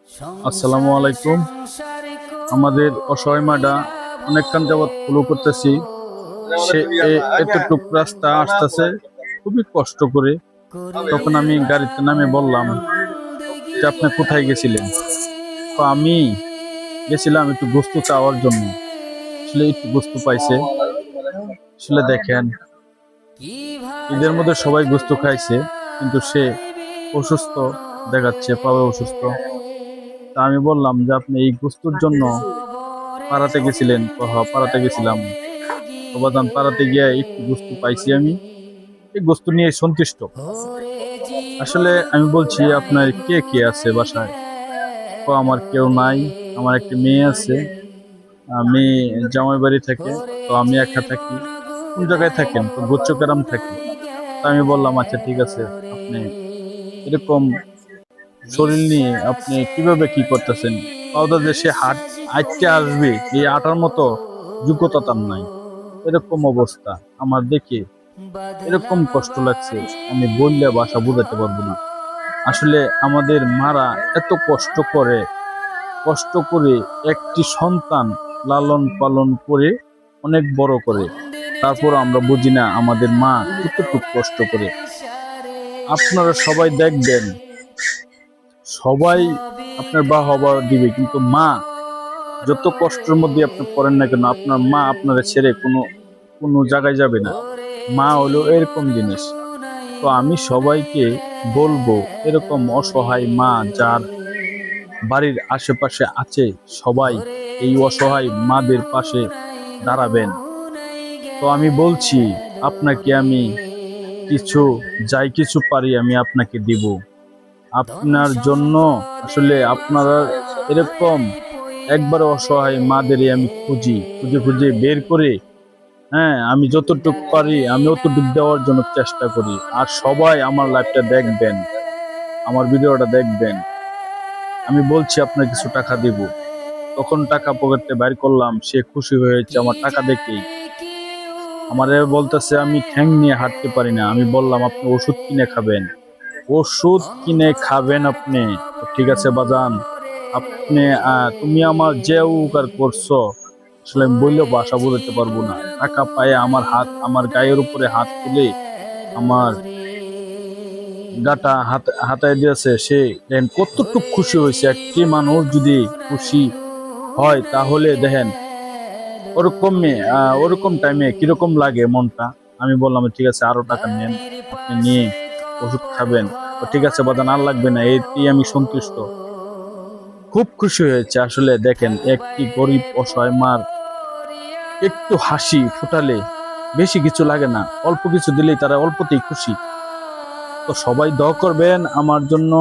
আসসালামু আলাইকুম। আমাদের অসহায় মাডা অনেকক্ষণ যাবৎ ফলো করতেছি। সে এতটুক রাস্তা আসতেছে খুবই কষ্ট করে। তখন আমি গাড়িতে নামে বললাম যে আপনি কোথায় গেছিলেন? তো আমি গেছিলাম একটু গোস্ত চাওয়ার জন্য। আসলে একটু গোস্ত পাইছে। আসলে দেখেন, ঈদের মধ্যে সবাই গোস্ত খাইছে, কিন্তু সে অসুস্থ দেখাচ্ছে, পাবে অসুস্থ। তা আমি বললাম যে আপনি এই গোস্তর জন্য পাড়াতে গেছিলেন? পাড়াতে গেছিলাম। অবদান পাড়াতে গিয়ে একটু গোস্ত পাইছি, আমি এই গোস্ত নিয়ে সন্তুষ্ট। আসলে আমি বলছি, আপনার কে কে আছে বাসায়? তো আমার কেউ নাই, আমার একটা মেয়ে আছে। আমি জামাই বাড়ি থাকে, তো আমি একা থাকি। কোন জায়গায় থাকেন? তো গোচ্চগ্রাম থাকি। তো আমি বললাম আচ্ছা ঠিক আছে, আপনি এরকম শরীর নিয়ে আপনি কিভাবে কি করতেছেন? পাউদা যে সে হাঁটতে আসবে, এই আটার মতো যোগ্যতা তার নাই। এরকম অবস্থা আমার দেখে এরকম কষ্ট লাগছে, আমি বললে ভাষা বোঝাতে পারবো না। আসলে আমাদের মারা এত কষ্ট করে একটি সন্তান লালন পালন করে অনেক বড় করে, তারপর আমরা বুঝি না আমাদের মা কতটুকু কষ্ট করে। আপনারা সবাই দেখবেন, সবাই আপনার বাহবা দিবে, কিন্তু মা যত কষ্টের মধ্যে আপনি পড়েন না কেন, আপনার মা আপনারা ছেড়ে কোনো কোনো জায়গায় যাবে না। মা হলো এরকম জিনিস। তো আমি সবাইকে বলবো, এরকম অসহায় মা যার বাড়ির আশেপাশে আছে, সবাই এই অসহায় মাদের পাশে দাঁড়াবেন। তো আমি বলছি আপনাকে, আমি কিছু কিছু পারি আমি আপনাকে দিব আপনার জন্য। আসলে আপনারা এরকম একবার অসহায় মাদেরই আমি খুঁজে খুঁজে খুঁজে বের করে, হ্যাঁ, আমি যতটুকু পারি আমি অতটুকু দেওয়ার জন্য চেষ্টা করি। আর সবাই আমার লাইভটা দেখবেন, আমার ভিডিওটা দেখবেন। আমি বলছি আপনার কিছু টাকা দিব। তখন টাকা পকেটে বাইর করলাম, সে খুশি হয়েছে আমার টাকা দেখেই। আমারে বলতেছে আমি ঠ্যাং নিয়ে হাঁটতে পারি না। আমি বললাম আপনি ওষুধ কিনে খাবেন। ওষুধ কিনে খাবেন আপনি? তো ঠিক আছে বাজান, আপনি তুমি আমার যে উপকার করছো, আসলে আমি বললেও ভাষা বোঝাতে পারবো না। টাকা পায়ে আমার গায়ের উপরে হাত তুলে আমার গাটা হাতায় দিয়েছে। সে দেখেন কতটুকু খুশি হয়েছে। একটি মানুষ যদি খুশি হয় তাহলে দেখেন ওরকম টাইমে কিরকম লাগে মনটা। আমি বললাম ঠিক আছে, আরো টাকা নেন, আপনি নিয়ে ওষুধ খাবেন। তো ঠিক আছে বাদান, আর লাগবে না, এতেই আমি সন্তুষ্ট। খুব খুশি হয়েছে। আসলে দেখেন, একটি গরিব অসহায় মার একটু হাসি ফুটালে বেশি কিছু লাগে না, অল্প কিছু দিলেই তারা অল্পতেই খুশি। তো সবাই দোয়া করবেন আমার জন্য।